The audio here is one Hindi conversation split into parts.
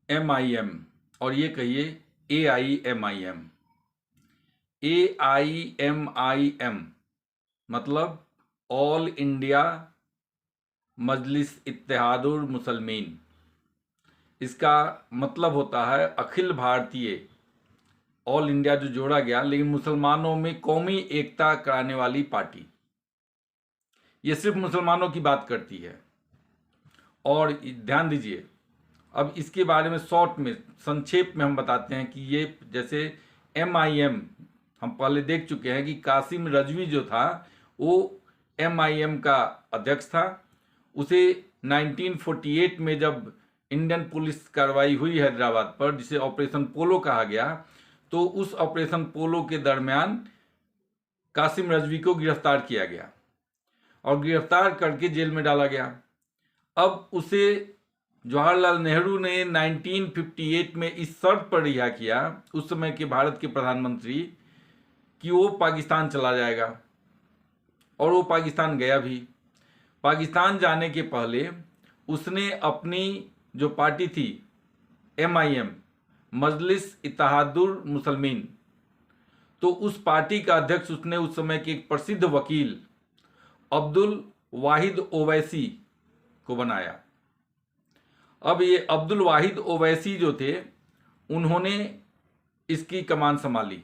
MIM और ये कहिए AIMIM। AIMIM मतलब ऑल इंडिया मजलिस इत्तेहादुल मुसलमीन। इसका मतलब होता है अखिल भारतीय, ऑल इंडिया जो जोड़ा गया, लेकिन मुसलमानों में कौमी एकता कराने वाली पार्टी। ये सिर्फ मुसलमानों की बात करती है। और ध्यान दीजिए, अब इसके बारे में शॉर्ट में, संक्षेप में हम बताते हैं कि ये जैसे MIM हम पहले देख चुके हैं कि कासिम रजवी जो था वो MIM का अध्यक्ष था। उसे 1948 में जब इंडियन पुलिस कार्रवाई हुई हैदराबाद पर, जिसे ऑपरेशन पोलो कहा गया, तो उस ऑपरेशन पोलो के दरमियान कासिम रजवी को गिरफ्तार किया गया और गिरफ्तार करके जेल में डाला गया। अब उसे जवाहरलाल नेहरू ने 1958 में इस शर्त पर रिहा किया, उस समय के भारत के प्रधानमंत्री, कि वो पाकिस्तान चला जाएगा। और वो पाकिस्तान गया भी। पाकिस्तान जाने के पहले उसने अपनी जो पार्टी थी MIM, मजलिस इत्तेहादुल मुसलमीन, तो उस पार्टी का अध्यक्ष उसने उस समय के एक प्रसिद्ध वकील अब्दुल वाहिद ओवैसी को बनाया। अब ये अब्दुल वाहिद ओवैसी जो थे, उन्होंने इसकी कमान संभाली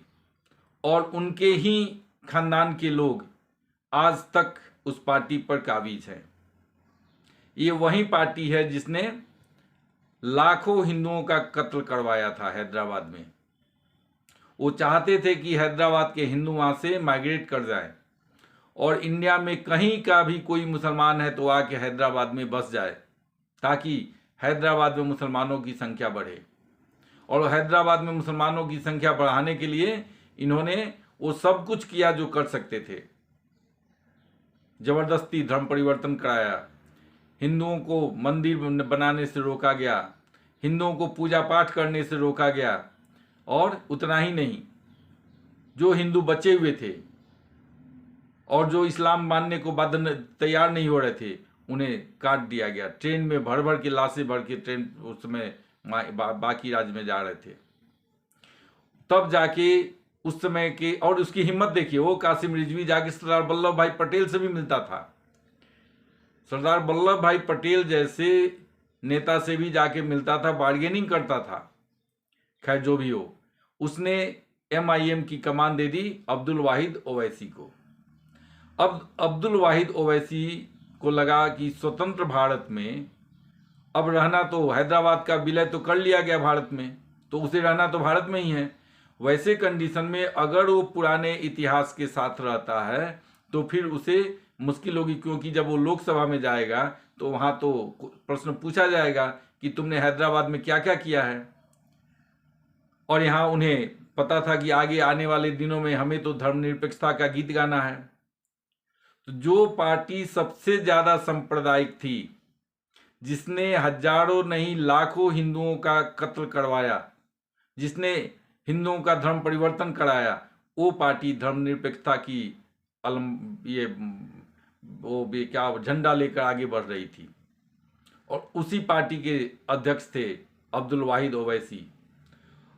और उनके ही खानदान के लोग आज तक उस पार्टी पर काबिज हैं। ये वही पार्टी है जिसने लाखों हिंदुओं का कत्ल करवाया था हैदराबाद में। वो चाहते थे कि हैदराबाद के हिंदू वहां से माइग्रेट कर जाएं और इंडिया में कहीं का भी कोई मुसलमान है तो आके हैदराबाद में बस जाए, ताकि हैदराबाद में मुसलमानों की संख्या बढ़े। और हैदराबाद में मुसलमानों की संख्या बढ़ाने के लिए इन्होंने वो सब कुछ किया जो कर सकते थे। जबरदस्ती धर्म परिवर्तन कराया, हिंदुओं को मंदिर बनाने से रोका गया, हिंदुओं को पूजा पाठ करने से रोका गया, और उतना ही नहीं, जो हिंदू बचे हुए थे और जो इस्लाम मानने को तैयार नहीं हो रहे थे, उन्हें काट दिया गया। ट्रेन में भर भर के लाशें भर के ट्रेन उस समय बाकी राज्य में जा रहे थे। तब जाके उस समय के, और उसकी हिम्मत देखिए, वो कासिम रिजवी जाके सरदार वल्लभ भाई पटेल से भी मिलता था। सरदार वल्लभ भाई पटेल जैसे नेता से भी जाके मिलता था, बार्गेनिंग करता था। खैर जो भी हो, उसने MIM की कमान दे दी अब्दुल वाहिद ओवैसी को। अब अब्दुल वाहिद ओवैसी को लगा कि स्वतंत्र भारत में अब रहना, तो हैदराबाद का विलय तो कर लिया गया भारत में, तो उसे रहना तो भारत में ही है। वैसे कंडीशन में अगर वो पुराने इतिहास के साथ रहता है तो फिर उसे मुश्किल होगी, क्योंकि जब वो लोकसभा में जाएगा तो वहां तो प्रश्न पूछा जाएगा कि तुमने हैदराबाद में क्या क्या किया है। और यहाँ उन्हें पता था कि आगे आने वाले दिनों में हमें तो धर्मनिरपेक्षता का गीत गाना है। तो जो पार्टी सबसे ज्यादा सांप्रदायिक थी, जिसने हजारों नहीं लाखों हिंदुओं का कत्ल करवाया, जिसने हिंदुओं का धर्म परिवर्तन कराया, वो पार्टी धर्मनिरपेक्षता की वो क्या झंडा लेकर आगे बढ़ रही थी। और उसी पार्टी के अध्यक्ष थे अब्दुल वाहिद ओवैसी।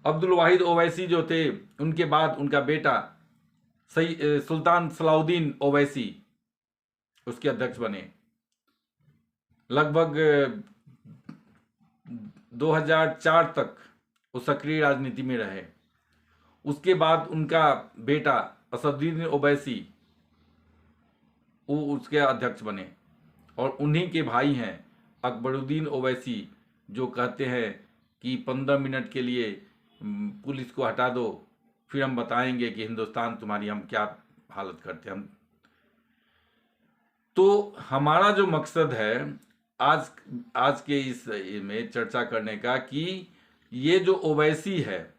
अब्दुल वाहिद ओवैसी जो थे, उनके बाद उनका बेटा सुल्तान सलाउद्दीन ओवैसी उसके अध्यक्ष बने। लगभग 2004 तक वो सक्रिय राजनीति में रहे। उसके बाद उनका बेटा असदुद्दीन ओवैसी वो उसके अध्यक्ष बने। और उन्हीं के भाई हैं अकबरुद्दीन ओवैसी, जो कहते हैं कि 15 मिनट के लिए पुलिस को हटा दो, फिर हम बताएंगे कि हिंदुस्तान तुम्हारी हम क्या हालत करते हैं। तो हमारा जो मकसद है आज के इस में चर्चा करने का, कि ये जो ओवैसी है,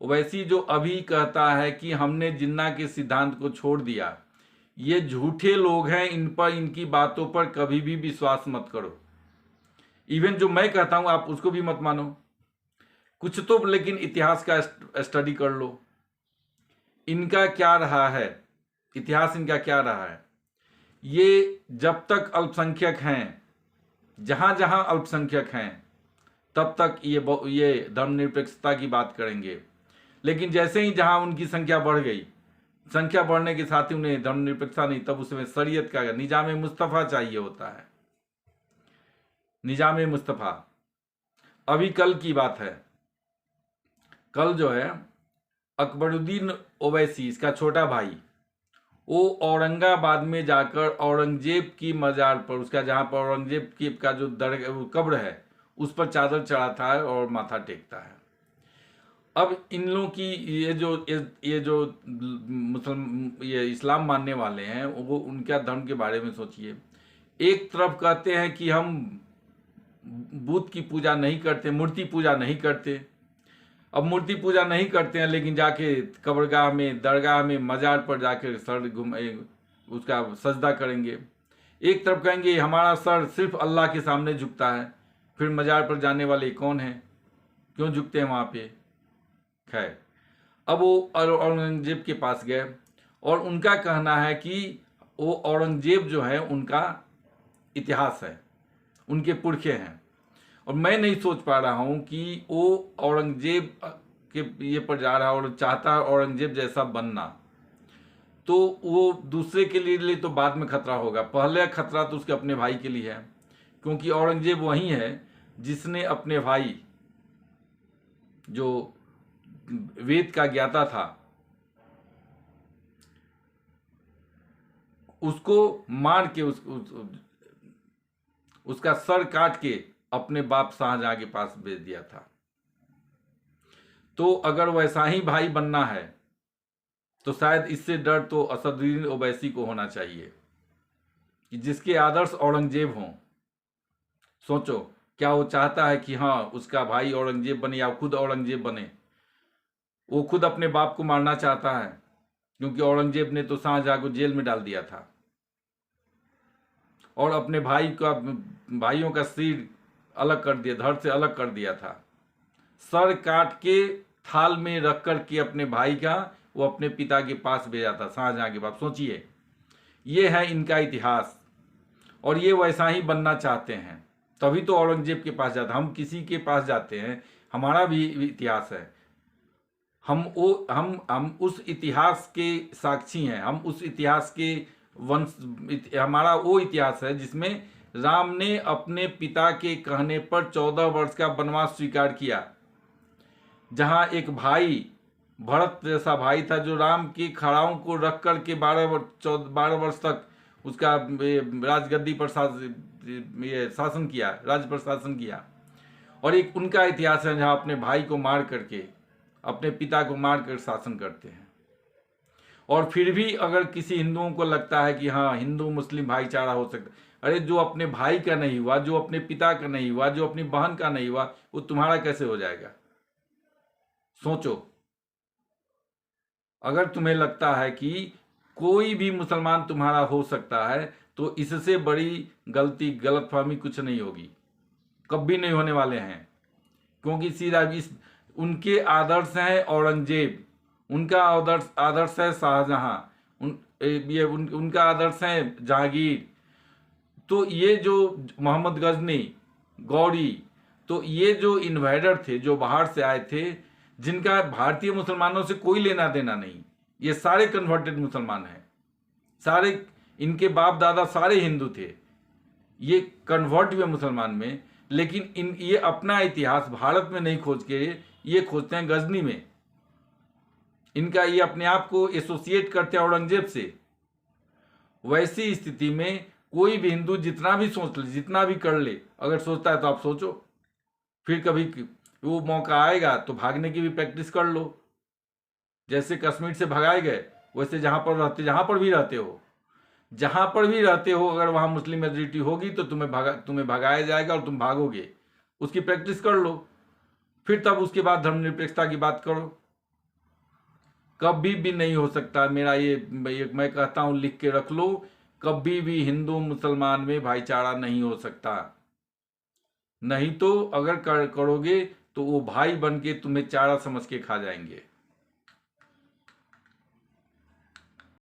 ओवैसी जो अभी कहता है कि हमने जिन्ना के सिद्धांत को छोड़ दिया, ये झूठे लोग हैं, इन पर, इनकी बातों पर कभी भी विश्वास मत करो। इवन जो मैं कहता हूं आप उसको भी मत मानो। कुछ तो लेकिन इतिहास का स्टडी कर लो, इनका क्या रहा है, इतिहास इनका क्या रहा है। ये जब तक अल्पसंख्यक हैं, जहां जहां अल्पसंख्यक हैं, तब तक ये धर्मनिरपेक्षता की बात करेंगे। लेकिन जैसे ही जहां उनकी संख्या बढ़ गई, संख्या बढ़ने के साथ ही उन्हें धर्मनिरपेक्षता नहीं, तब उसमें शरीयत का निजाम मुस्तफ़ा चाहिए होता है। निजाम मुस्तफ़ा। अभी कल की बात है, कल जो है अकबरुद्दीन ओवैसी, इसका छोटा भाई, वो औरंगाबाद में जाकर औरंगजेब की मजार पर, उसका जहाँ पर औरंगजेब की का जो कब्र है उस पर चादर चढ़ाता है और माथा टेकता है। अब इन लोगों की ये जो ये इस्लाम मानने वाले हैं, वो उनका धर्म के बारे में सोचिए। एक तरफ कहते हैं कि हम बुत की पूजा नहीं करते, मूर्ति पूजा नहीं करते। अब मूर्ति पूजा नहीं करते हैं, लेकिन जाके कब्रगाह में, दरगाह में, मजार पर जाकर सर उसका सजदा करेंगे। एक तरफ कहेंगे हमारा सर सिर्फ अल्लाह के सामने झुकता है, फिर मजार पर जाने वाले कौन हैं, क्यों झुकते हैं वहाँ पे। खैर, अब वो औरंगजेब के पास गए और उनका कहना है कि वो औरंगजेब जो है उनका इतिहास है, उनके पुरखे हैं। और मैं नहीं सोच पा रहा हूँ कि वो औरंगजेब के ये पर जा रहा है और चाहता है औरंगजेब जैसा बनना, तो वो दूसरे के लिए तो बाद में खतरा होगा। पहले खतरा तो उसके अपने भाई के लिए है, क्योंकि औरंगजेब वही है जिसने अपने भाई जो वेद का ज्ञाता था उसको मार के उसका सर काट के अपने बाप शाहजहां के पास भेज दिया था। तो अगर वैसा ही भाई बनना है तो शायद इससे डर तो असदुद्दीन ओवैसी को होना चाहिए कि जिसके आदर्श औरंगजेब हों। सोचो, क्या वो चाहता है कि हाँ उसका भाई औरंगजेब बने या खुद औरंगजेब बने? वो खुद अपने बाप को मारना चाहता है, क्योंकि औरंगजेब ने तो शाहजहां को जेल में डाल दिया था और अपने भाइयों का सिर अलग कर दिया, धड़ से अलग कर दिया था। सर काट के थाल में रख कर के अपने भाई का वो अपने पिता के पास भेजा था, शाहजहां के पास। सोचिए, ये है इनका इतिहास और ये वैसा ही बनना चाहते हैं, तभी तो औरंगजेब के पास जाते हैं। हम किसी के पास जाते हैं, हमारा भी इतिहास है, हम उस इतिहास के साक्षी हैं, हम उस इतिहास के हमारा वो इतिहास है जिसमें राम ने अपने पिता के कहने पर 14 वर्ष का वनवास स्वीकार किया। जहां एक भाई, भरत जैसा भाई था, जो राम की खड़ाओं को रख कर के 12 वर्ष तक उसका राजगद्दी पर शासन किया, राज्य पर शासन किया। और एक उनका इतिहास है जहां अपने भाई को मार करके, अपने पिता को मार कर शासन करते हैं। और फिर भी अगर किसी हिंदुओं को लगता है कि हाँ हिंदू मुस्लिम भाईचारा हो सकता, अरे जो अपने भाई का नहीं हुआ, जो अपने पिता का नहीं हुआ, जो अपनी बहन का नहीं हुआ, वो तुम्हारा कैसे हो जाएगा? सोचो, अगर तुम्हें लगता है कि कोई भी मुसलमान तुम्हारा हो सकता है, तो इससे बड़ी गलती, गलतफहमी कुछ नहीं होगी, कभी नहीं होने वाले हैं। क्योंकि सीधा उनके आदर्श हैं औरंगजेब, उनका आदर्श है शाहजहां, उनका आदर्श है जहांगीर। तो ये जो मोहम्मद गजनी, गौरी, तो ये जो इन्वेडर थे, जो बाहर से आए थे, जिनका भारतीय मुसलमानों से कोई लेना देना नहीं, ये सारे कन्वर्टेड मुसलमान हैं। सारे इनके बाप दादा सारे हिंदू थे, ये कन्वर्ट हुए मुसलमान में। लेकिन ये अपना इतिहास भारत में नहीं खोज के ये खोजते हैं गजनी में। इनका ये अपने आप को एसोसिएट करते हैं औरंगजेब से। वैसी स्थिति में कोई भी हिंदू जितना भी सोच ले, जितना भी कर ले, अगर सोचता है तो आप सोचो, फिर कभी वो मौका आएगा तो भागने की भी प्रैक्टिस कर लो। जैसे कश्मीर से भगाए गए, वैसे जहां पर भी रहते हो, जहां पर भी रहते हो, अगर वहां मुस्लिम मेजोरिटी होगी तो तुम्हें भगाया जाएगा और तुम भागोगे। उसकी प्रैक्टिस कर लो, फिर तब उसके बाद धर्मनिरपेक्षता की बात करो। कभी भी नहीं हो सकता, मेरा ये मैं कहता हूं, लिख के रख लो, कभी भी हिंदू मुसलमान में भाईचारा नहीं हो सकता। नहीं तो अगर करोगे तो वो भाई बन के तुम्हें चारा समझ के खा जाएंगे।